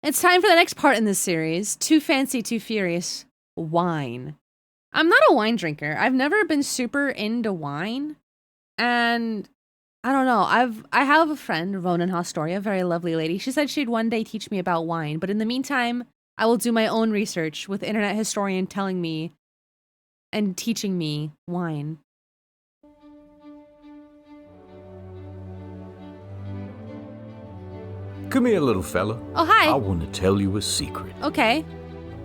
It's time for the next part in this series. Too Fancy, Too Furious. Wine. I'm not a wine drinker. I've never been super into wine. And I don't know. I have a friend, Ronan Hostoria, a very lovely lady. She said she'd one day teach me about wine. But in the meantime, I will do my own research with internet historian telling me and teaching me wine. Come here, little fella. Oh, hi. I want to tell you a secret. Okay.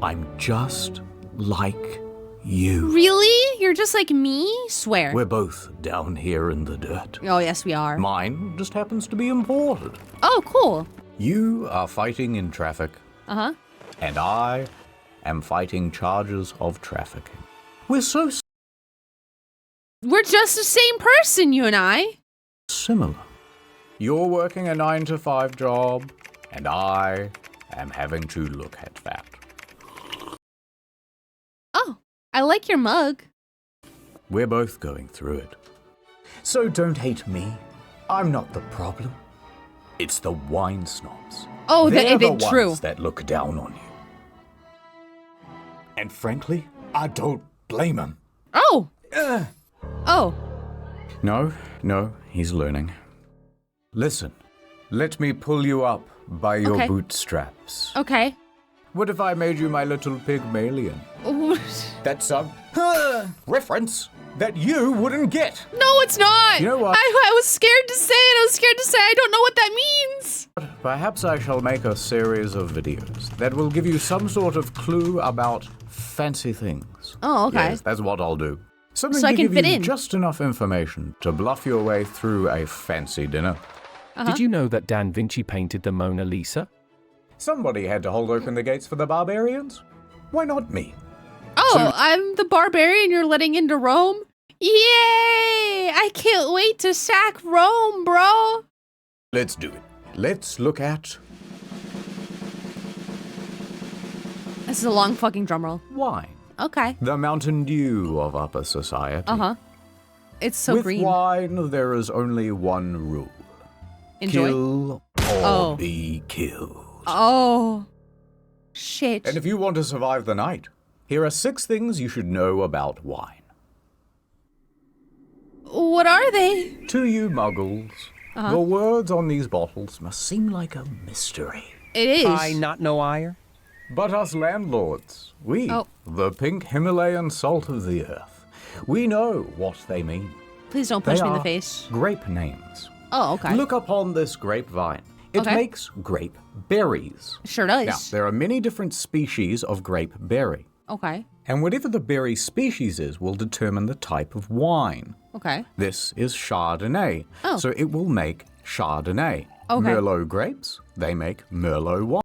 I'm just like you. Really? You're just like me? Swear. We're both down here in the dirt. Oh, yes, we are. Mine just happens to be imported. Oh, cool. You are fighting in traffic. Uh-huh. And I am fighting charges of trafficking. We're so We're just the same person, you and I. similar. You're working a 9-to-5 job, and I am having to look at that. Oh, I like your mug. We're both going through it. So don't hate me. I'm not the problem. It's the wine snobs. Oh, They're the true. ones that look down on you. And frankly, I don't blame them. Oh. Oh. No, he's learning. Listen, let me pull you up by your Okay. bootstraps. Okay. What if I made you my little Pygmalion? That's a reference that you wouldn't get. No, it's not. You know what? I was scared to say it. I was scared to say I don't know what that means. Perhaps I shall make a series of videos that will give you some sort of clue about fancy things. Oh, okay. Yes, that's what I'll do. Something So I to can give fit you in. just enough information to bluff your way through a fancy dinner. Did you know that Da Vinci painted the Mona Lisa? Somebody had to hold open the gates for the barbarians. Why not me? Oh, I'm the barbarian you're letting into Rome? Yay! I can't wait to sack Rome, bro. Let's do it. Let's look at This is a long fucking drum roll. wine. Okay. The Mountain Dew of upper society. Uh-huh. It's so With green. wine, there is only one rule. Enjoy. Kill or Oh. be killed. Oh. Shit. And if you want to survive the night, here are 6 things you should know about wine. What are they? To you muggles, the words on these bottles must seem like a mystery. It is. I not know ire. But us landlords, we, Oh. the pink Himalayan salt of the earth, we know what they mean. Please don't punch They me in the are face. grape names. Oh, okay. Look upon this grapevine. It Okay. makes grape berries. Sure does. Now, there are many different species of grape berry. Okay. And whatever the berry species is will determine the type of wine. Okay. This is Chardonnay. Oh. So it will make Chardonnay. Okay. Merlot grapes, they make Merlot wine.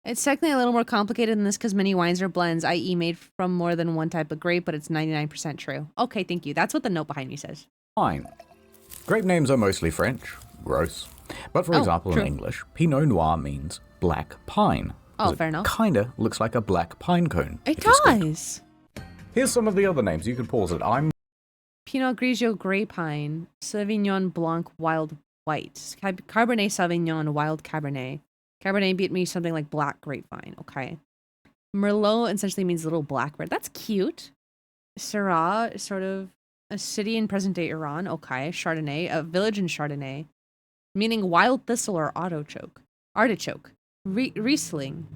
It's technically a little more complicated than this because many wines are blends, i.e. made from more than one type of grape, but it's 99% true. Okay, thank you. That's what the note behind me says. Grape names are mostly French. Gross. But for Oh, example, true. in English, Pinot Noir means black pine. Oh, fair enough. Kinda looks like a black pine cone. It if you squint. does. Here's some of the other names. You can pause it. Pinot Grigio Grapevine, Sauvignon Blanc Wild White, Cabernet Sauvignon Wild Cabernet. Cabernet beat me something like black grapevine. Okay. Merlot essentially means little blackbird. That's cute. Syrah is sort of a city in present-day Iran. Okay. Chardonnay, a village in Chardonnay, meaning wild thistle or artichoke. Riesling,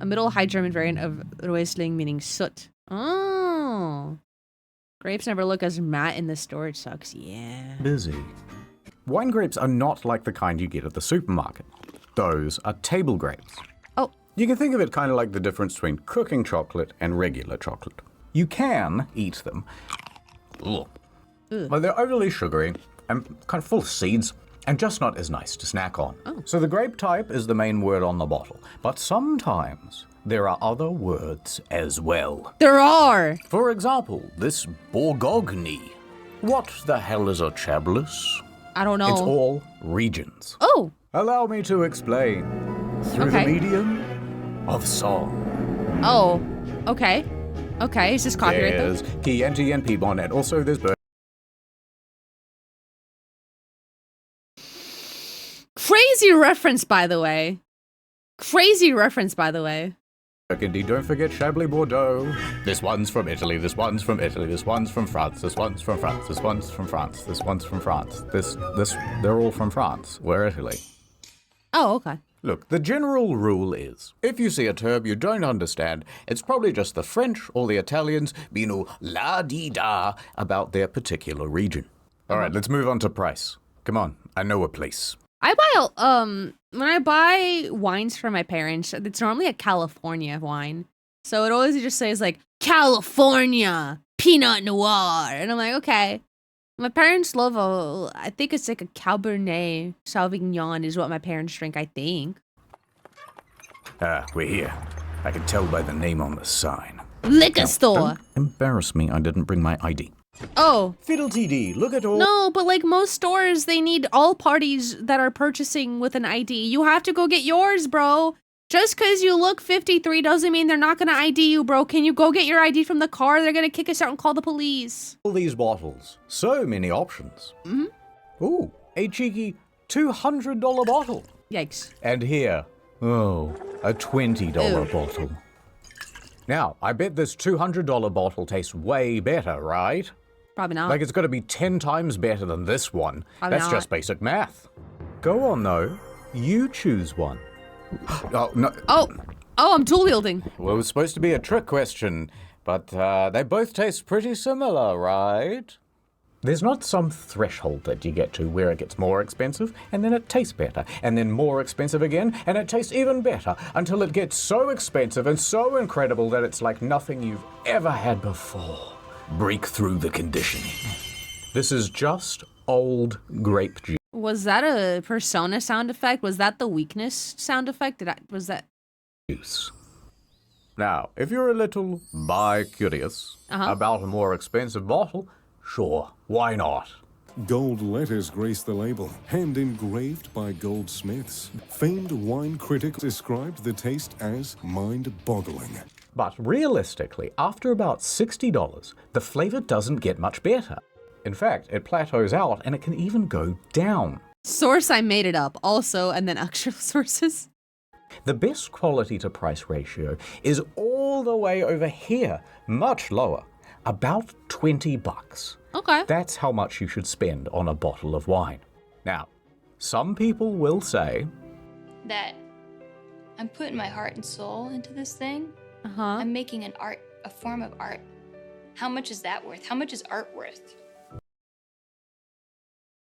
a Middle High German variant of Riesling, meaning soot. Oh. Grapes never look as matte in the storage sucks. Yeah. Busy. Wine grapes are not like the kind you get at the supermarket. Those are table grapes. Oh. You can think of it kind of like the difference between cooking chocolate and regular chocolate. You can eat them, but they're overly sugary and kind of full of seeds and just not as nice to snack on. So the grape type is the main word on the bottle, but sometimes there are other words as well. There are. For example, this Bourgogne. What the hell is a Chablis? I don't know. It's all regions. Oh. Allow me to explain through Okay. the medium of song. Oh. Okay. Okay. Is this copyright though? There's Chianti and Piedmont, and also there's Crazy reference, by the way. Crazy reference, by the way. Burgundy, don't forget Chablis Bordeaux. This one's from Italy, this one's from Italy, this one's from France, this one's from France, this one's from France, this one's from France. They're all from France. We're Italy. Oh, okay. Look, the general rule is, if you see a term you don't understand, it's probably just the French or the Italians being all la-dee-da about their particular region. All right, let's move on to price. Come on, I know a place. I buy, when I buy wines for my parents, it's normally a California wine. So it always just says, like, California Pinot Noir. And I'm like, okay. My parents love I think it's like a Cabernet Sauvignon is what my parents drink, I think. We're here. I can tell by the name on the sign. Liquor store. Don't embarrass me, I didn't bring my ID. Oh. Fiddle-TD, look at all... No, but like most stores, they need all parties that are purchasing with an ID. You have to go get yours, bro. Just because you look 53 doesn't mean they're not going to ID you, bro. Can you go get your ID from the car? They're going to kick us out and call the police. All these bottles. So many options. Mm-hmm. Ooh, a cheeky $200 bottle. Yikes. And here, oh, a $20 bottle. Now, I bet this $200 bottle tastes way better, right? Probably not. Like it's got to be 10 times better than this one. Probably That's not. just basic math. Go on, though. You choose one. Oh, no. Oh, I'm dual wielding. Well, it was supposed to be a trick question, but they both taste pretty similar, right? There's not some threshold that you get to where it gets more expensive, and then it tastes better, and then more expensive again, and it tastes even better, until it gets so expensive and so incredible that it's like nothing you've ever had before. Break through the conditioning. This is just old grape juice. Was that a persona sound effect? Was that the weakness sound effect? Was that? Now, if you're a little bi-curious about a more expensive bottle, sure, why not? Gold letters grace the label, hand engraved by goldsmiths. Famed wine critics described the taste as mind-boggling. But realistically, after about $60, the flavor doesn't get much better. In fact, it plateaus out and it can even go down. Source, I made it up. Also, and then actual sources. The best quality to price ratio is all the way over here, much lower, about $20. Okay. That's how much you should spend on a bottle of wine. Now, some people will say that I'm putting my heart and soul into this thing. Uh-huh. I'm making an art, a form of art. How much is that worth? How much is art worth?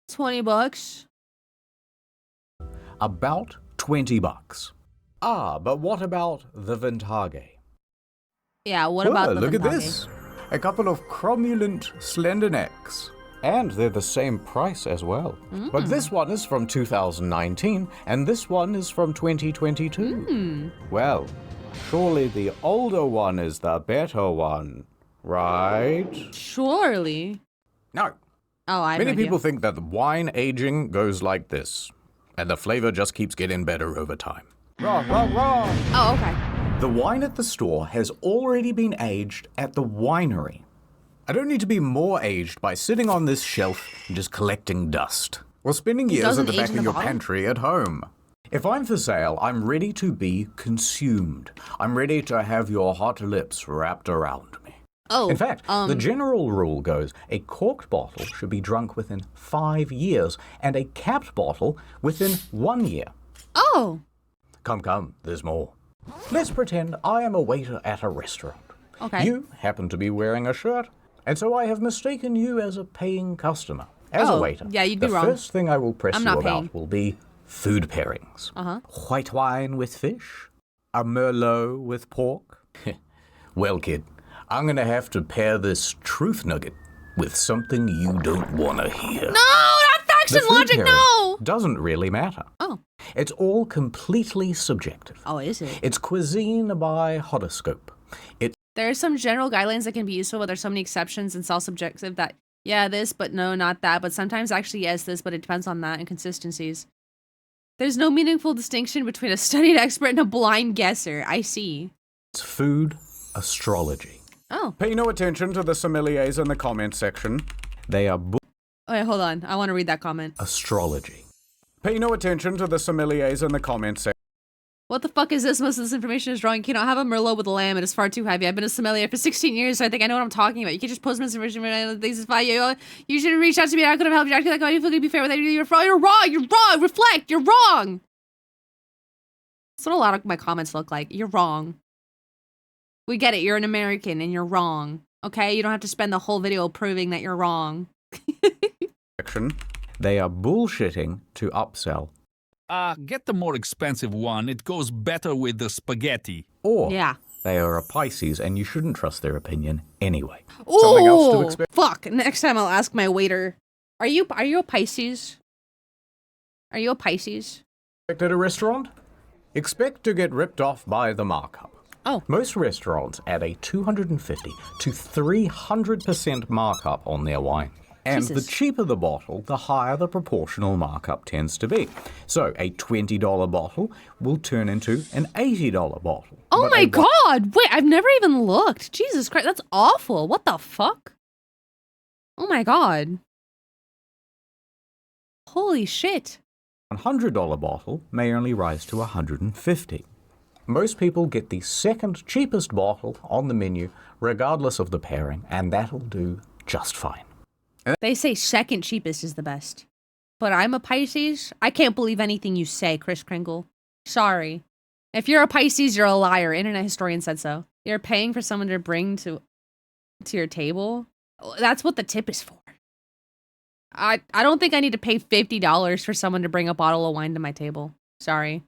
$20. about $20. Ah, but what about the Vintage? Yeah, what about the look Vintage? at this. A couple of cromulent slender necks. And they're the same price as well. But this one is from 2019, and this one is from 2022. Well, surely the older one is the better one, right? Surely. No. Oh, I Many people think that the wine aging goes like this, and the flavor just keeps getting better over time. Wrong, wrong, wrong. Oh, okay. The wine at the store has already been aged at the winery. I don't need to be more aged by sitting on this shelf and just collecting dust, or spending years at doesn't the age back in of the your bottle? pantry at home. If I'm for sale, I'm ready to be consumed. I'm ready to have your hot lips wrapped around me. Oh, In fact, the general rule goes a corked bottle should be drunk within 5 years, and a capped bottle within 1 year. Oh. Come, there's more. Let's pretend I am a waiter at a restaurant. Okay. You happen to be wearing a shirt, and so I have mistaken you as a paying customer. As a waiter, yeah, you'd be the wrong. first thing I will press I'm you not about paying. will be food pairings. Uh-huh. White wine with fish? A Merlot with pork? Well, kid, I'm going to have to pair this truth nugget with something you don't want to hear. No, not facts The and food logic, pairing no! doesn't really matter. Oh. It's all completely subjective. Oh, is it? It's cuisine by horoscope. There are some general guidelines that can be useful, but there's so many exceptions and self-subjective that, yeah, this, but no, not that. But sometimes actually, yes, this, but it depends on that, inconsistencies. There's no meaningful distinction between a studied expert and a blind guesser. I see. It's food astrology. Oh. Pay no attention to the sommeliers in the comment section. They are Oh, yeah, hold on. I want to read that comment. astrology. Pay no attention to the sommeliers in the comment section. What the fuck is this? Most of this information is wrong. You cannot have a Merlot with a lamb. It is far too heavy. I've been a sommelier for 16 years, so I think I know what I'm talking about. You can't just post misinformation. Things is fine. You should reach out to me. I could have helped you. I could have you be fair with it. You're wrong. You're wrong. You're wrong. Reflect. You're wrong. That's what a lot of my comments look like. You're wrong. We get it. You're an American and you're wrong. Okay? You don't have to spend the whole video proving that you're wrong. They are bullshitting to upsell. Get the more expensive one. It goes better with the spaghetti. Or Yeah. they are a Pisces and you shouldn't trust their opinion anyway. Ooh, Something else to expect. fuck. Next time I'll ask my waiter. Are you a Pisces? Are you a Pisces? At a restaurant? Expect to get ripped off by the markup. Oh. Most restaurants add a 250 to 300% markup on their wine. And Jesus. the cheaper the bottle, the higher the proportional markup tends to be. So a $20 bottle will turn into an $80 bottle. Oh But my a god! Wait, I've never even looked. Jesus Christ, that's awful. What the fuck? Oh my god. Holy shit. $100 bottle may only rise to $150. Most people get the second cheapest bottle on the menu, regardless of the pairing, and that'll do just fine. They say second cheapest is the best. But I'm a Pisces. I can't believe anything you say, Chris Kringle. Sorry. If you're a Pisces, you're a liar. Internet historian said so. You're paying for someone to bring to your table? That's what the tip is for. I don't think I need to pay $50 for someone to bring a bottle of wine to my table. Sorry.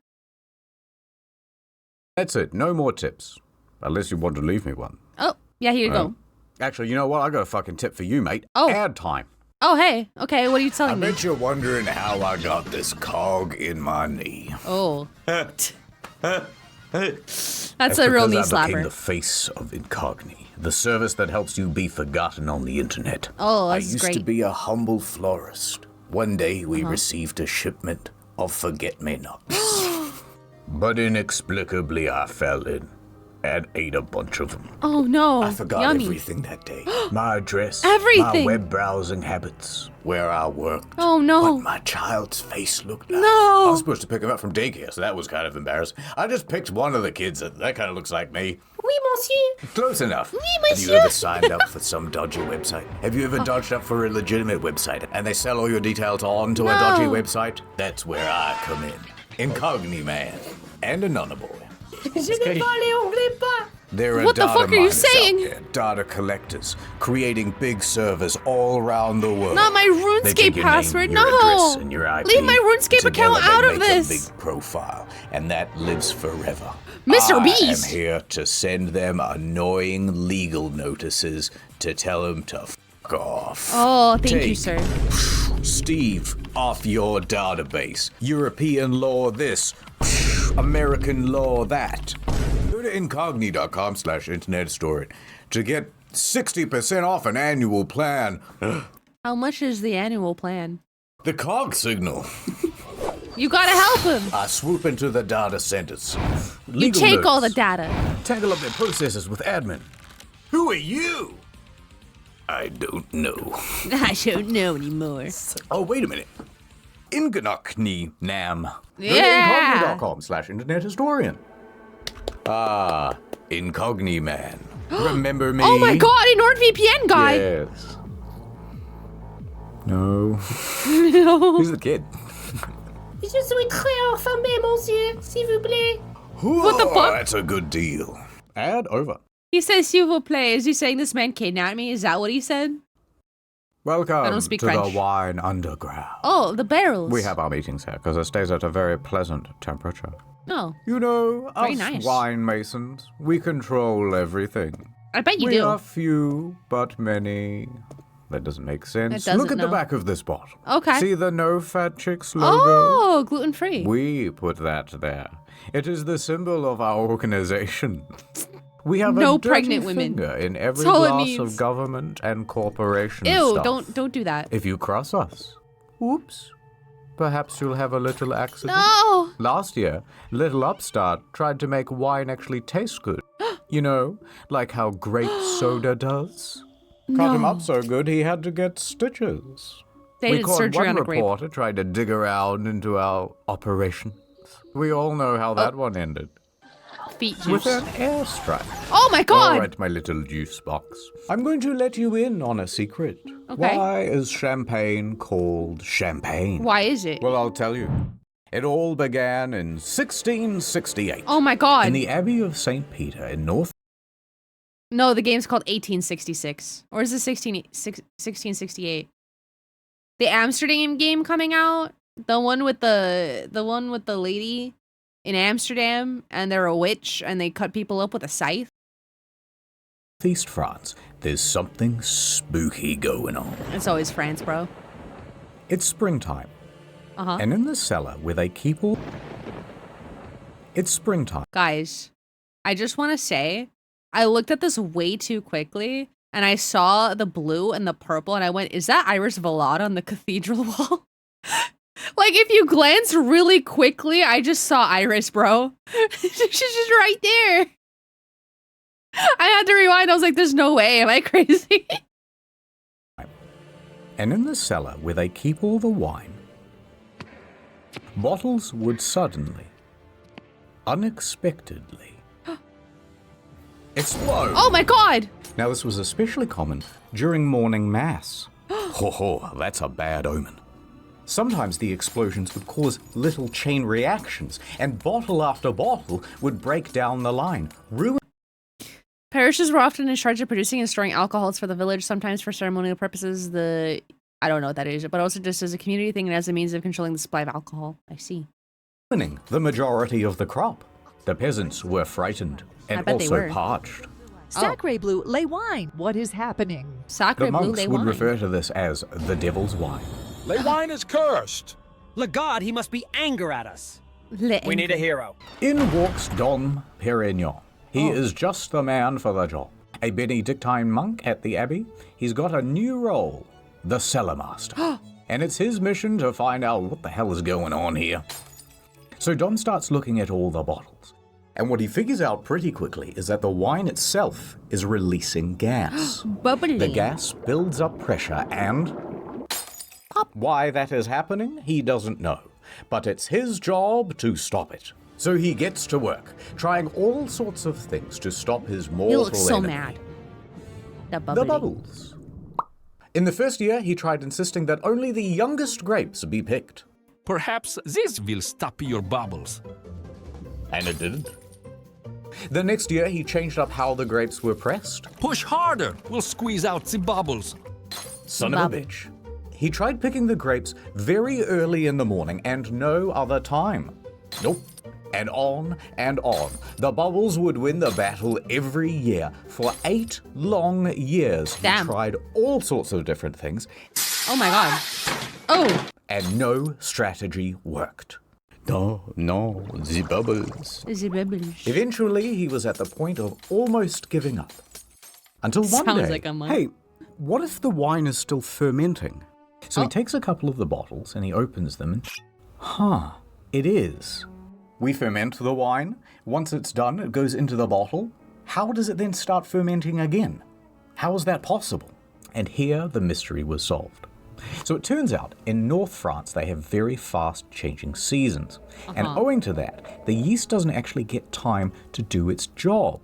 That's it. No more tips. Unless you want to leave me one. Oh, yeah, here you go. Actually, you know what? I got a fucking tip for you, mate. Oh. Ad time. Oh, hey. Okay, what are you I telling me? bet you're wondering how I got this cog in my knee. Oh. That's a That's real because knee I became slapper. the face of Incogni, the service that helps you be forgotten on the internet. Oh, I that's used to great. be a humble florist. One day we received a shipment of forget-me-nots. But inexplicably I fell in and ate a bunch of them. Oh, no. I forgot Yummy. everything that day. My address, Everything. my web browsing habits, where I worked, Oh, no. what my child's face looked like. No. I was supposed to pick him up from daycare, so that was kind of embarrassing. I just picked one of the kids that kind of looks like me. Oui, monsieur. Close enough. Oui, Have you monsieur. ever signed up for some dodgy website? Have you ever dodged up for a legitimate website and they sell all your details onto a dodgy No. website? That's where I come in. Incogni man and a nunna boy. There are What the data fuck are you miners out saying? there, data collectors, creating big servers all around the world. Not my They RuneScape take your password, name, your no. address, and your IP. Leave my RuneScape Together account they out of make this. a big profile, and that lives forever. Mr. I Beast. am here to send them annoying legal notices to tell them to fuck off. Oh, thank you, Take sir. Steve, off your database. European law this, American law that. Go to incogni.com/internet store to get 60% off an annual plan. How much is the annual plan? The cog signal. You gotta help him. I swoop into the data centers. You Legal take all the notice. data. Tangle up their processes with admin. Who are you? I don't know. I don't know anymore. Oh, wait a minute. Incogni nam. Yeah. Incogni.com/internet historian. Ah, Incogni man. Remember me? Oh my god, a NordVPN guy. Yes. No. No. Who's the kid? Je suis très affamé, monsieur, s'il vous plaît. What the fuck? That's a good deal. Ad over. He says, s'il vous plaît. Is he saying this man kidnapped me? Is that what he said? Welcome I don't speak to French. the wine underground. Oh, the barrels. We have our meetings here because it stays at a very pleasant temperature. No. You know, Very us nice. winemasons, we control everything. I bet you we do. are few, but many. That doesn't make sense. doesn't, Look at the no. back of this bottle. Okay. See the No Fat Chicks logo? Oh, gluten-free. We put that there. It is the symbol of our organization. We have No a dirty pregnant women. finger in every That's all it glass means. of government and corporation Ew, stuff. don't do that. If you cross us, oops, perhaps you'll have a little accident. No. Last year, Little Upstart tried to make wine actually taste good. You know, like how grape soda does. Cut him up so good he had to get stitches. They We did caught surgery one on a grape. reporter tried to dig around into our operations. We all know how that one ended. Feet With juice. an airstrike. Oh my All god! right, my little juice box. I'm going to let you in on a secret. Okay. Why is champagne called champagne? Why is it? Well, I'll tell you. It all began in 1668. Oh my god. In the Abbey of St. Peter in North. No, the game's called 1866. Or is it 1668? The Amsterdam game coming out? The one with the lady in Amsterdam and they're a witch and they cut people up with a scythe? East France, there's something spooky going on. It's always France, bro. It's springtime. Uh-huh. And in the cellar where they keep all... It's springtime. Guys, I just want to say, I looked at this way too quickly and I saw the blue and the purple and I went, is that Iris Valade on the cathedral wall? Like, if you glance really quickly, I just saw Iris, bro. She's just right there. I had to rewind. I was like, there's no way. Am I crazy? And in the cellar where they keep all the wine, bottles would suddenly, unexpectedly, explode. Oh my god! Now, this was especially common during morning mass. Ho ho, that's a bad omen. Sometimes the explosions would cause little chain reactions, and bottle after bottle would break down the line, ruin. Parishes were often in charge of producing and storing alcohols for the village, sometimes for ceremonial purposes. I don't know what that is, but also just as a community thing and as a means of controlling the supply of alcohol. I see. Ruining the majority of the crop. The peasants were frightened and bet they also were. parched. Sacre Bleu, lay wine. What is happening? Sacre The bleu monks les would wine. refer to this as the devil's wine. Le wine is cursed. Le God, he must be anger at us. Le We need a hero. In walks Don Pérignon. He is just the man for the job. A Benedictine monk at the abbey. He's got a new role, the cellar master. And it's his mission to find out what the hell is going on here. So Don starts looking at all the bottles. And what he figures out pretty quickly is that the wine itself is releasing gas. Bubbly. The gas builds up pressure and... pop. Why that is happening, he doesn't know. But it's his job to stop it. So he gets to work, trying all sorts of things to stop his mortal He looks so enemy. mad. The bubbly. The bubbles. In the first year, he tried insisting that only the youngest grapes be picked. Perhaps this will stop your bubbles. And it didn't. The next year, he changed up how the grapes were pressed. Push harder, we'll squeeze out the bubbles. Son of a bitch. He tried picking the grapes very early in the morning and no other time. Nope. And on and on. The bubbles would win the battle every year. For 8 long years, he Damn. tried all sorts of different things, Oh my god. Oh. and no strategy worked. No, the bubbles. The bubbles. Eventually, he was at the point of almost giving up. Until one Sounds day, like a monk. hey, what if the wine is still fermenting? So he takes a couple of the bottles and he opens them and, it is. We ferment the wine. Once it's done, it goes into the bottle. How does it then start fermenting again? How is that possible? And here the mystery was solved. So it turns out, in North France, they have very fast changing seasons. And owing to that, the yeast doesn't actually get time to do its job.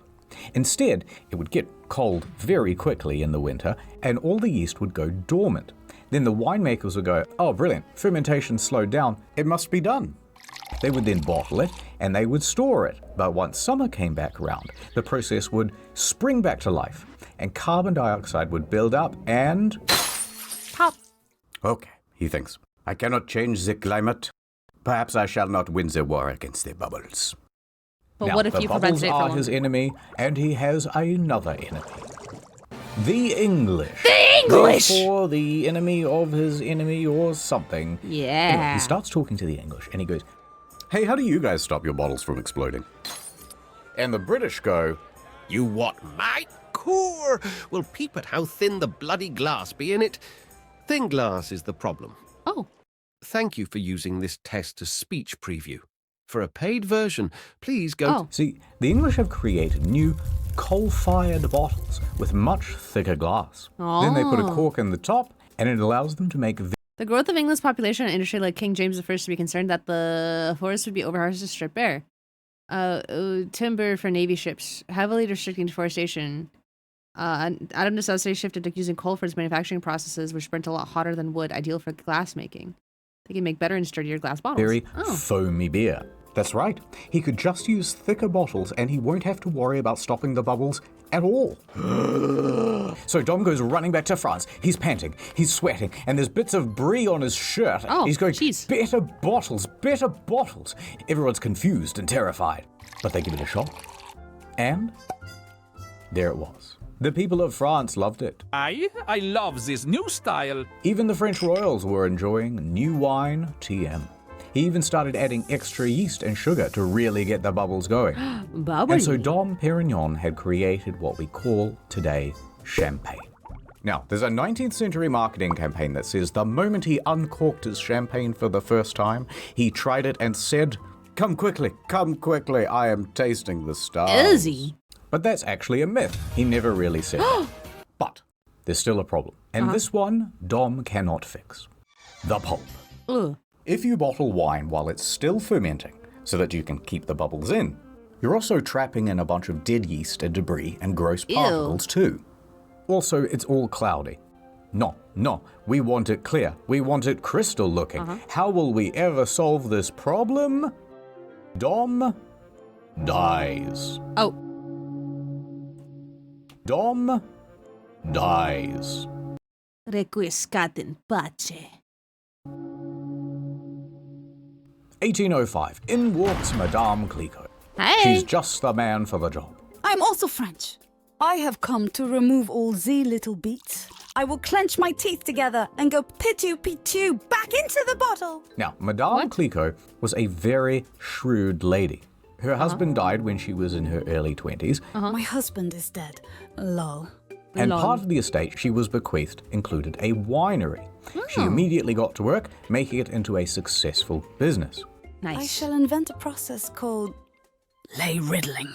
Instead, it would get cold very quickly in the winter, and all the yeast would go dormant. Then the winemakers would go, oh, brilliant, fermentation slowed down, it must be done. They would then bottle it, and they would store it. But once summer came back around, the process would spring back to life, and carbon dioxide would build up and... Pop. Okay, he thinks, I cannot change the climate. Perhaps I shall not win the war against the bubbles. But Now, what if the you bubbles prevented it are from his enemy, and he has another enemy. The English. The English! Therefore, the enemy of his enemy or something. Yeah. Anyway, he starts talking to the English, and he goes, hey, how do you guys stop your bottles from exploding? And the British go, You what, mate? Core! Well, peep at how thin the bloody glass be in it. Thin glass is the problem. Oh. Thank you for using this text-to-speech preview. For a paid version, please go Oh. see, the English have created new coal-fired bottles with much thicker glass. Then they put a cork in the top, and it allows them to make They're The growth of England's population and industry led King James I to be concerned that the forest would be overharvested stripped bare. Timber for navy ships, heavily restricting deforestation. Out of necessity shifted to using coal for its manufacturing processes, which burnt a lot hotter than wood, ideal for glass making. They can make better and sturdier glass bottles. Very foamy beer. That's right. He could just use thicker bottles and he won't have to worry about stopping the bubbles at all. So Dom goes running back to France. He's panting, he's sweating, and there's bits of brie on his shirt. He's going, better bottles, better bottles. Everyone's confused and terrified, but they give it a shot. And there it was. The people of France loved it. I love this new style. Even the French royals were enjoying new wine, TM. He even started adding extra yeast and sugar to really get the bubbles going. Bubbly. And so Dom Pérignon had created what we call today champagne. Now, there's a 19th century marketing campaign that says the moment he uncorked his champagne for the first time, he tried it and said, come quickly, I am tasting the stars. Is he? But that's actually a myth. He never really said that. But there's still a problem. And this one, Dom cannot fix. The pulp. Ugh. If you bottle wine while it's still fermenting, so that you can keep the bubbles in, you're also trapping in a bunch of dead yeast and debris and gross particles too. Also, it's all cloudy. No, we want it clear. We want it crystal looking. How will we ever solve this problem? Dom dies. Oh. Dom dies. Requiescat in pace. 1805, in walks Madame Clicquot. Hey. She's just the man for the job. I'm also French. I have come to remove all the little beats. I will clench my teeth together and go pitou back into the bottle. Now, Madame Clicquot was a very shrewd lady. Her husband died when she was in her early 20s. My husband is dead. Lol. And part of the estate she was bequeathed included a winery. She immediately got to work, making it into a successful business. Nice. I shall invent a process called lay riddling.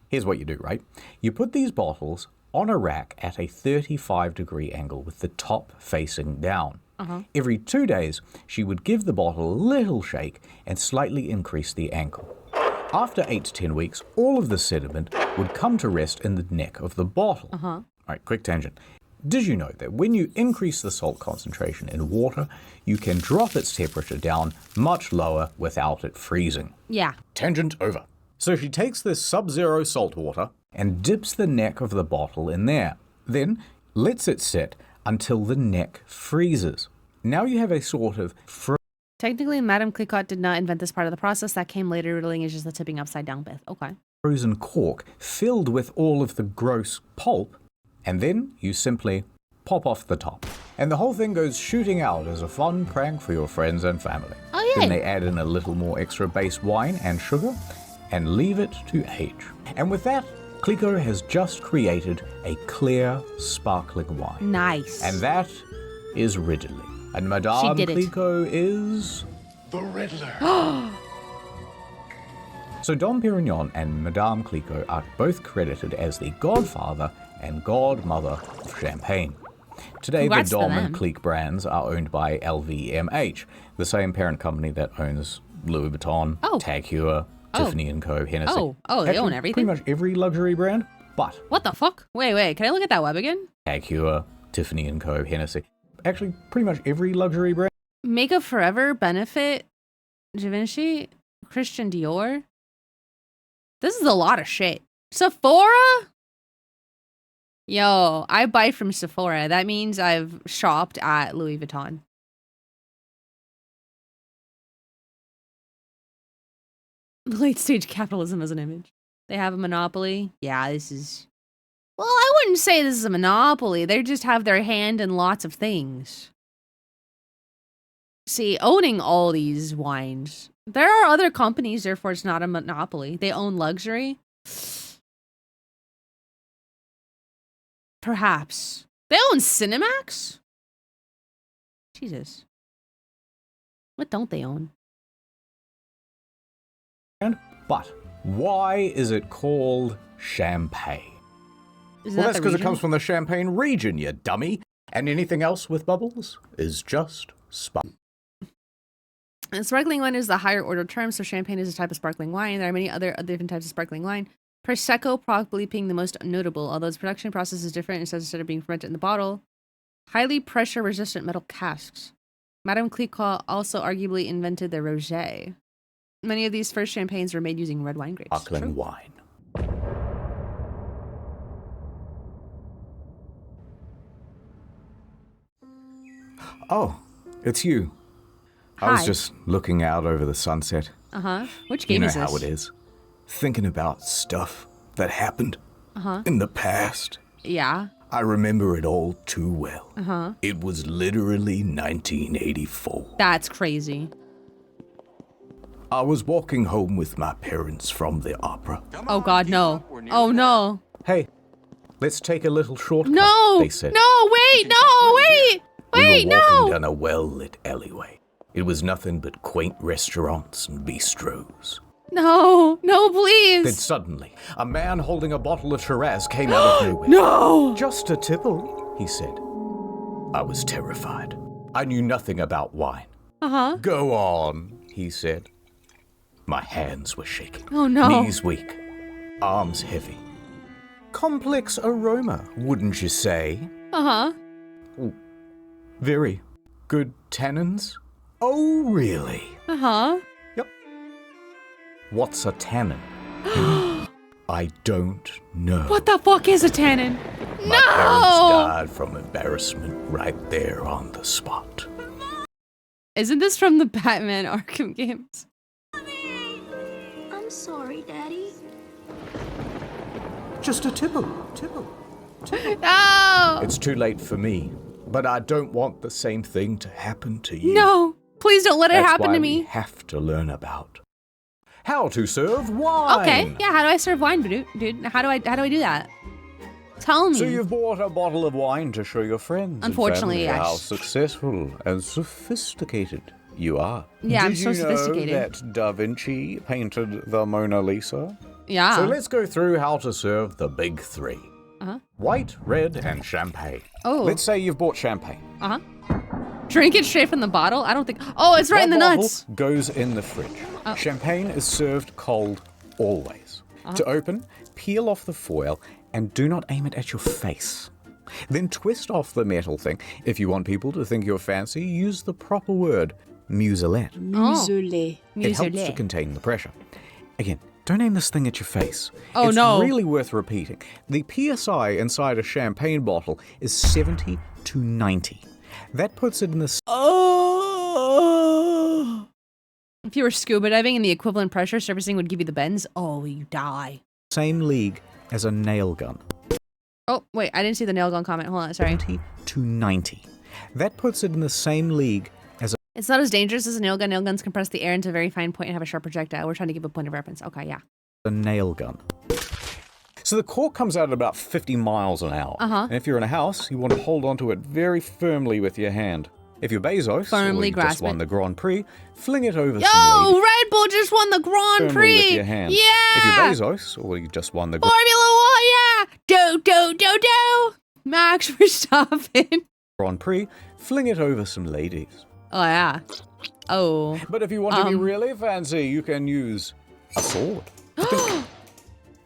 Here's what you do, right? You put these bottles on a rack at a 35-degree angle with the top facing down. Every 2 days, she would give the bottle a little shake and slightly increase the angle. After 8 to 10 weeks, all of the sediment would come to rest in the neck of the bottle. All right, quick tangent. Did you know that when you increase the salt concentration in water, you can drop its temperature down much lower without it freezing? Yeah. Tangent over. So she takes this sub-zero salt water and dips the neck of the bottle in there, then lets it sit until the neck freezes. Now you have a sort of Technically, Madame Clicquot did not invent this part of the process. That came later. Riddling is just the tipping upside down bit. Okay. frozen cork filled with all of the gross pulp, and then you simply pop off the top. And the whole thing goes shooting out as a fun prank for your friends and family. Oh, yeah. Then they add in a little more extra base wine and sugar and leave it to age. And with that, Clicquot has just created a clear, sparkling wine. Nice. And that is riddling. And Madame Clicquot is... the Riddler. So Dom Pérignon and Madame Clicquot are both credited as the godfather and godmother of champagne. Today, Congrats the Dom to and them. Clique brands are owned by LVMH, the same parent company that owns Louis Vuitton, Tag Heuer, Tiffany & Co., Hennessy. They Actually, own everything? Pretty much every luxury brand, but... What the fuck? Wait, can I look at that web again? Tag Heuer, Tiffany & Co., Hennessy. Actually, pretty much every luxury brand. Makeup Forever, Benefit, Givenchy, Christian Dior. This is a lot of shit. Sephora? Yo, I buy from Sephora. That means I've shopped at Louis Vuitton. Late stage capitalism as an image. They have a monopoly. Yeah, this is... Well, I wouldn't say this is a monopoly. They just have their hand in lots of things. See, owning all these wines. There are other companies, therefore it's not a monopoly. They own luxury. Perhaps. They own Cinemax? Jesus. What don't they own? But why is it called champagne? Isn't Well, that that's the because it region? comes from the Champagne region, you dummy. And anything else with bubbles is just sparkling. And sparkling wine is the higher order term, so champagne is a type of sparkling wine. There are many other different types of sparkling wine. Prosecco probably being the most notable, although its production process is different instead of being fermented in the bottle. Highly pressure-resistant metal casks. Madame Clicquot also arguably invented the rosé. Many of these first champagnes were made using red wine grapes. Sparkling wine. Oh, it's you. I was Hi. just looking out over the sunset. Uh-huh. Which You game know is this? how it is. Thinking about stuff that happened Uh-huh. in the past. Yeah. I remember it all too well. Uh-huh. It was literally 1984. That's crazy. I was walking home with my parents from the opera. Oh god, no. Oh no. Hey, let's take a little shortcut, No! they said. No, wait, no, wait! Wait, We were walking no! down a well-lit alleyway. It was nothing but quaint restaurants and bistros. No, no, Then please! suddenly, a man holding a bottle of Shiraz came out of nowhere. No! Just a tipple, he said. I was terrified. I knew nothing about wine. Uh-huh. Go on, he said. My hands were shaking. Oh, no. Knees weak. Arms heavy. Complex aroma, wouldn't you say? Uh-huh. Very good tannins. Oh, really? Uh-huh. Yep. What's a tannin? I don't know. What the fuck is a tannin? My parents No! died from embarrassment right there on the spot. Isn't this from the Batman Arkham games? I'm sorry, Daddy. Just a tipple. No! It's too late for me, but I don't want the same thing to happen to you. No! Please don't let it That's happen why to we me. have to learn about how to serve wine. Okay, yeah, how do I serve wine, dude? How do I do that? Tell me. So you've bought a bottle of wine to show your friends. and Unfortunately, family how yes. successful and sophisticated you are. Yeah, I'm Did so you know sophisticated. that Da Vinci painted the Mona Lisa? Yeah. So let's go through how to serve the big three. Uh-huh. White, red, and champagne. Oh. Let's say you've bought champagne. Uh-huh. Drink it straight from the bottle? I don't think... Oh, it's right in the That bottle nuts. goes in the fridge. Oh. Champagne is served cold always. To open, peel off the foil and do not aim it at your face. Then twist off the metal thing. If you want people to think you're fancy, use the proper word, muselette. Muselé. It helps to contain the pressure. Again, don't aim this thing at your face. Oh, it's no. really worth repeating. The PSI inside a champagne bottle is 70 to 90. That puts it in the Oh. If you were scuba diving and the equivalent pressure surfacing would give you the bends, oh, you die. same league as a nail gun. Oh, wait, I didn't see the nail gun comment. Hold on, sorry. 70 to 90. That puts it in the same league as It's not as dangerous as a nail gun. Nail guns compress the air into a very fine point and have a sharp projectile. We're trying to give a point of reference. Okay, yeah. a nail gun. So the cork comes out at about 50 miles an hour. Uh-huh. And if you're in a house, you want to hold onto it very firmly with your hand. If you're Bezos, Firmly or you just grasp won it. the Grand Prix, fling it over Yo, some lady Red Bull just won the Grand firmly Prix. with your hand. Yeah. If you're Bezos, or you just won the Formula One, yeah. Do. Max Verstappen. Grand Prix, fling it over some ladies. Oh, yeah. Oh. But if you want to be really fancy, you can use a sword.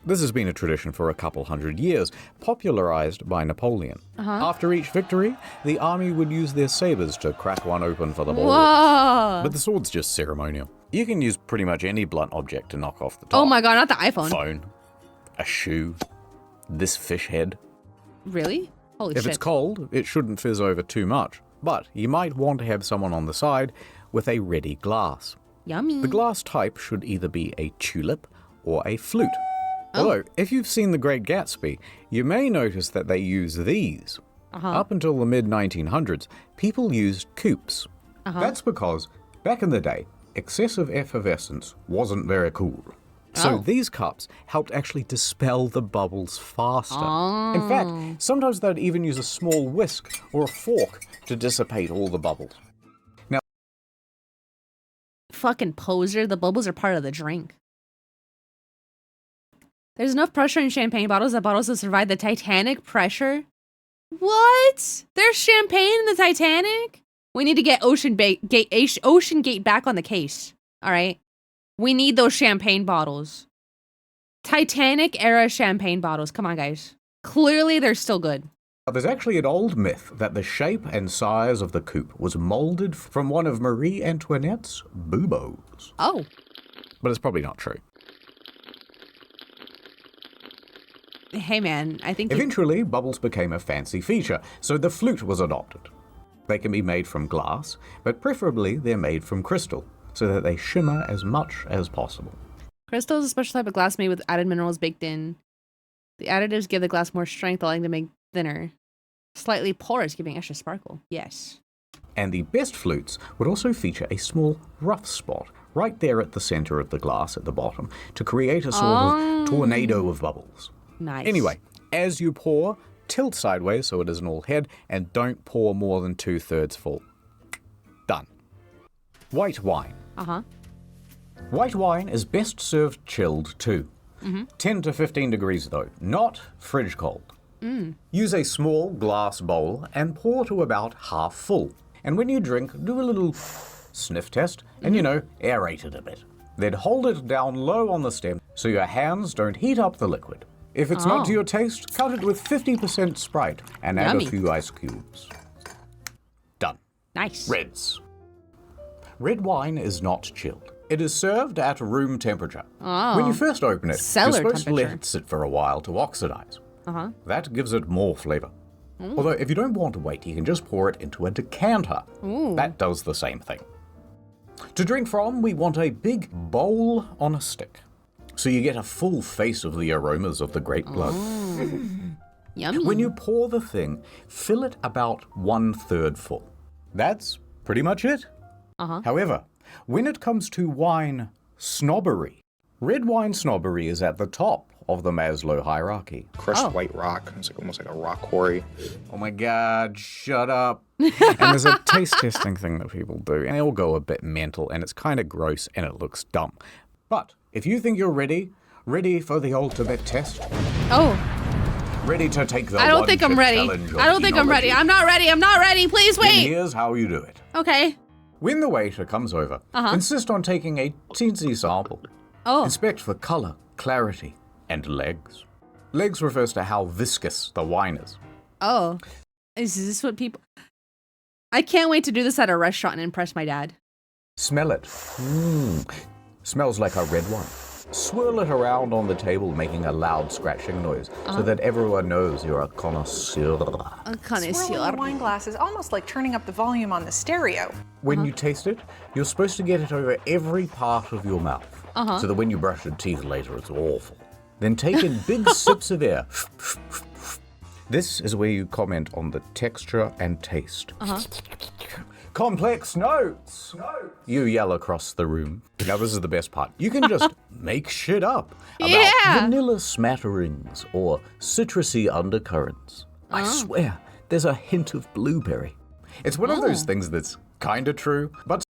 This has been a tradition for a couple hundred years, popularized by Napoleon. After each victory, the army would use their sabers to crack one open for the ball. Whoa. But the sword's just ceremonial. You can use pretty much any blunt object to knock off the top. Oh my god, not the iPhone. Phone, a shoe, this fish head. Really? Holy If shit. it's cold, it shouldn't fizz over too much. But you might want to have someone on the side with a ready glass. Yummy. The glass type should either be a tulip or a flute. Although, if you've seen The Great Gatsby, you may notice that they use these. Up until the mid-1900s, people used coupes. That's because, back in the day, excessive effervescence wasn't very cool. So these cups helped actually dispel the bubbles faster. In fact, sometimes they'd even use a small whisk or a fork to dissipate all the bubbles. Now, Fucking poser. The bubbles are part of the drink. There's enough pressure in champagne bottles that bottles will survive the Titanic pressure. What? There's champagne in the Titanic? We need to get Ocean Gate back on the case. All right. We need those champagne bottles. Titanic era champagne bottles. Come on, guys. Clearly, they're still good. There's actually an old myth that the shape and size of the coupe was molded from one of Marie Antoinette's buboes. Oh. But it's probably not true. Hey, man, I think... Eventually, bubbles became a fancy feature, so the flute was adopted. They can be made from glass, but preferably they're made from crystal, so that they shimmer as much as possible. Crystal is a special type of glass made with added minerals baked in. The additives give the glass more strength, allowing it to make thinner. Slightly porous, giving extra sparkle. Yes. And the best flutes would also feature a small rough spot right there at the center of the glass at the bottom to create a sort of tornado of bubbles. Nice. Anyway, as you pour, tilt sideways so it isn't all head, and don't pour more than 2/3 full. Done. White wine. Uh-huh. White wine is best served chilled too. 10 to 15 degrees though, not fridge cold. Use a small glass bowl and pour to about half full. And when you drink, do a little sniff test and, aerate it a bit. Then hold it down low on the stem so your hands don't heat up the liquid. If it's not to your taste, cut it with 50% Sprite and add a few ice cubes. Done. Nice. Reds. Red wine is not chilled. It is served at room temperature. When you first open it, Cellar you're supposed to let temperature. it sit for a while to oxidize. That gives it more flavor. Although if you don't want to wait, you can just pour it into a decanter. That does the same thing. To drink from, we want a big bowl on a stick, so you get a full face of the aromas of the grape blood. Yummy. When you pour the thing, fill it about 1/3 full. That's pretty much it. However, when it comes to wine snobbery, red wine snobbery is at the top of the Maslow hierarchy. Crushed white rock. It's like almost like a rock quarry. Oh my God, shut up. And there's a taste testing thing that people do, and they all go a bit mental, and it's kind of gross, and it looks dumb. But if you think you're ready for the ultimate test, ready to take the I don't think I'm ready. challenge of I don't think I'm ready. enology, I'm not ready. I'm not ready. Please then wait. here's how you do it. Okay. When the waiter comes over, insist on taking a teensy sample. Inspect for color, clarity, and legs. Legs refers to how viscous the wine is. Oh. Is this what people... I can't wait to do this at a restaurant and impress my dad. Smell it. Smells like a red wine. Swirl it around on the table, making a loud scratching noise, so that everyone knows you're a connoisseur. A connoisseur. Swirling the wine glass is almost like turning up the volume on the stereo. When you taste it, you're supposed to get it over every part of your mouth, so that when you brush your teeth later, it's awful. Then take in big sips of air. This is where you comment on the texture and taste. Complex notes! You yell across the room. Now this is the best part. You can just make shit up about vanilla smatterings or citrusy undercurrents. I swear, there's a hint of blueberry. It's one of those things that's kinda true, but...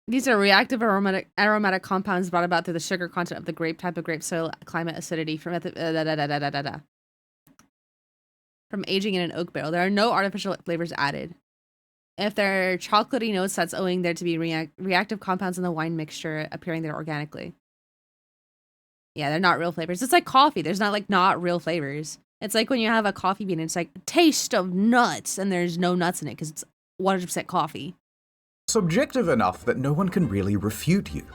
These are reactive aromatic compounds brought about through the sugar content of the grape, type of grape, soil, climate, acidity, from aging in an oak barrel. There are no artificial flavors added. If there are chocolatey notes, that's owing there to be reactive compounds in the wine mixture appearing there organically. Yeah, they're not real flavors. It's like coffee. There's not real flavors. It's like when you have a coffee bean, it's like taste of nuts, and there's no nuts in it because it's 100% coffee. Subjective enough that no one can really refute you.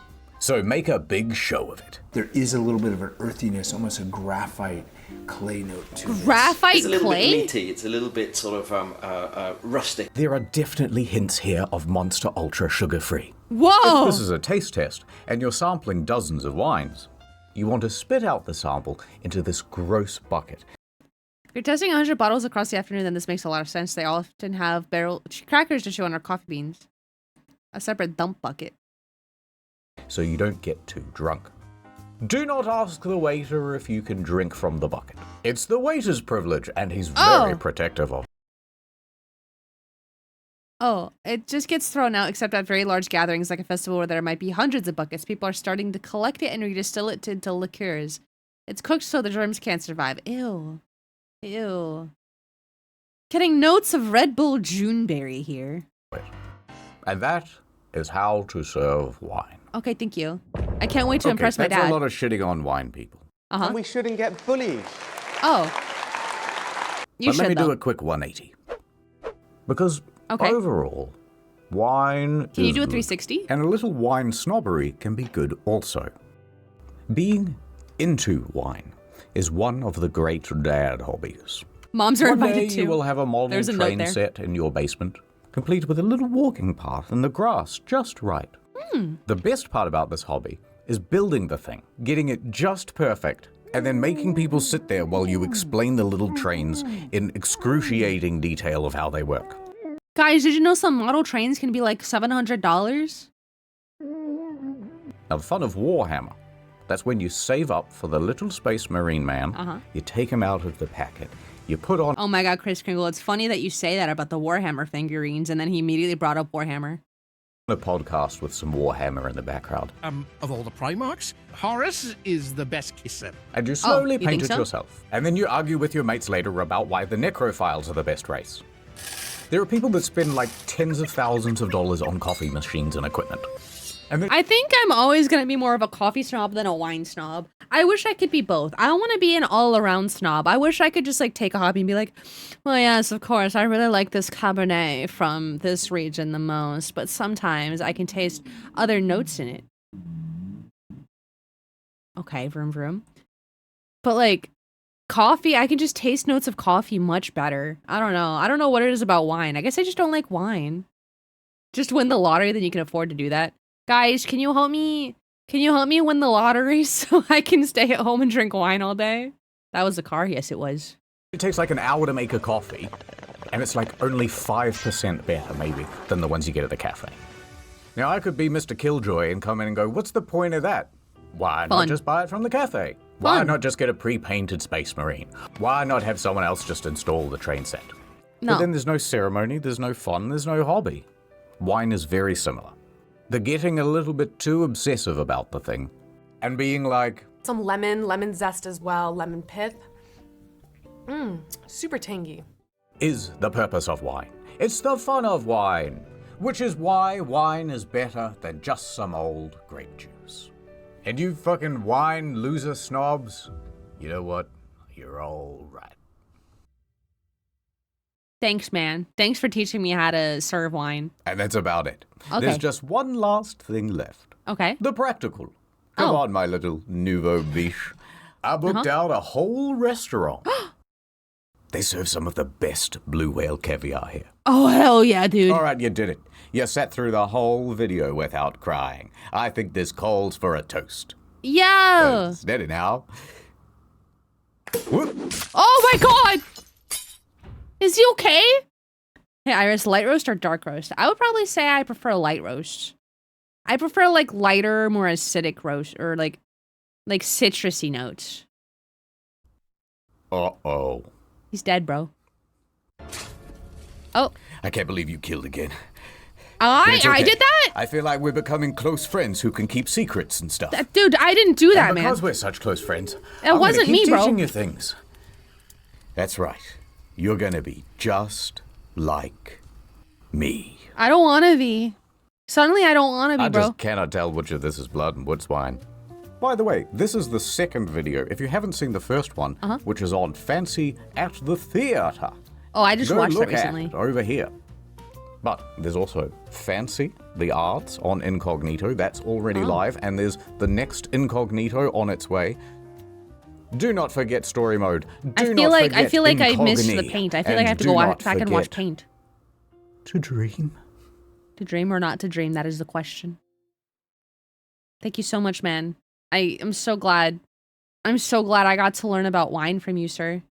So make a big show of it. There is a little bit of an earthiness, almost a graphite clay note to it. Graphite It's a little clay? bit meaty. It's a little bit sort of rustic. There are definitely hints here of Monster Ultra sugar-free. Whoa! If this is a taste test, and you're sampling dozens of wines, you want to spit out the sample into this gross bucket. If you're testing 100 bottles across the afternoon, then this makes a lot of sense. They often have barrel crackers to chew on our coffee beans. A separate dump bucket. So you don't get too drunk. Do not ask the waiter if you can drink from the bucket. It's the waiter's privilege, and he's very protective of it. Oh, it just gets thrown out, except at very large gatherings like a festival where there might be hundreds of buckets. People are starting to collect it and redistill it into liqueurs. It's cooked so the germs can't survive. Ew. Ew. Getting notes of Red Bull Juneberry here. And that is how to serve wine. Okay, thank you. I can't wait to impress my that's dad. a lot of shitting on wine people. Uh-huh. We shouldn't get bullied. Oh. You But should, let me though. do a quick 180. Because Okay. overall, wine Can you is do a good, 360? and a little wine snobbery can be good also. Being into wine is one of the great dad hobbies. Moms are One day invited too. you will have a model There's a note train there. set in your basement, complete with a little walking path and the grass just right. The best part about this hobby is building the thing, getting it just perfect, and then making people sit there while you explain the little trains in excruciating detail of how they work. Guys, did you know some model trains can be like $700? Now, the fun of Warhammer, that's when you save up for the little Space Marine man, you take him out of the packet, you put on Oh my god, Chris Kringle, it's funny that you say that about the Warhammer figurines, and then he immediately brought up Warhammer. a podcast with some Warhammer in the background. Of all the Primarchs, Horus is the best kisser. And you slowly you paint think it so? yourself. And then you argue with your mates later about why the Necrophiles are the best race. There are people that spend like tens of thousands of dollars on coffee machines and equipment. And then I think I'm always gonna be more of a coffee snob than a wine snob. I wish I could be both. I don't want to be an all-around snob. I wish I could just like take a hobby and be like, well, yes, of course, I really like this Cabernet from this region the most, but sometimes I can taste other notes in it. Okay, vroom vroom. But like coffee, I can just taste notes of coffee much better. I don't know. I don't know what it is about wine. I guess I just don't like wine. Just win the lottery, then you can afford to do that. Guys, can you help me? Can you help me win the lottery so I can stay at home and drink wine all day? That was the car. Yes, it was. it takes like an hour to make a coffee, and it's like only 5% better, maybe, than the ones you get at the cafe. Now, I could be Mr. Killjoy and come in and go, what's the point of that? Why not Fun. just buy it from the cafe? Why Fun. not just get a pre-painted Space Marine? Why not have someone else just install the train set? No. But then there's no ceremony, there's no fun, there's no hobby. Wine is very similar. They're getting a little bit too obsessive about the thing and being like, Some lemon zest as well, lemon pith. Super tangy. is the purpose of wine. It's the fun of wine, which is why wine is better than just some old grape juice. And you fucking wine loser snobs, you know what? You're all right. Thanks, man. Thanks for teaching me how to serve wine. And that's about it. Okay. There's just one last thing left. Okay. The practical. Come Oh. on, my little nouveau biche. I booked out a whole restaurant. They serve some of the best blue whale caviar here. Oh, hell yeah, dude. All right, you did it. You sat through the whole video without crying. I think this calls for a toast. Yo! Steady now. Whoop. Oh my god! Is he okay? Hey, Iris, light roast or dark roast? I would probably say I prefer light roast. I prefer like lighter, more acidic roast or like citrusy notes. Uh-oh. He's dead, bro. Oh. I can't believe you killed again. But I it's okay. did that? I feel like we're becoming close friends who can keep secrets and stuff. Dude, I didn't do that, and man. because we're such close friends, It wasn't I'm gonna keep me, bro. teaching you things. That's right. You're gonna be just like me. I don't want to be. Suddenly, I don't want to be, I bro. just cannot tell which of this is blood and which wine. By the way, this is the second video. If you haven't seen the first one, which is on Fancy at the Theatre. Oh, I just go watched that look recently. at it over here. But there's also Fancy, the Arts on Incognito. That's already live. And there's the next Incognito on its way. Do not forget story mode. I feel like I missed the paint. I feel like I have to go back and watch paint. To dream. To dream or not to dream, that is the question. Thank you so much, man. I am so glad. I'm so glad I got to learn about wine from you, sir.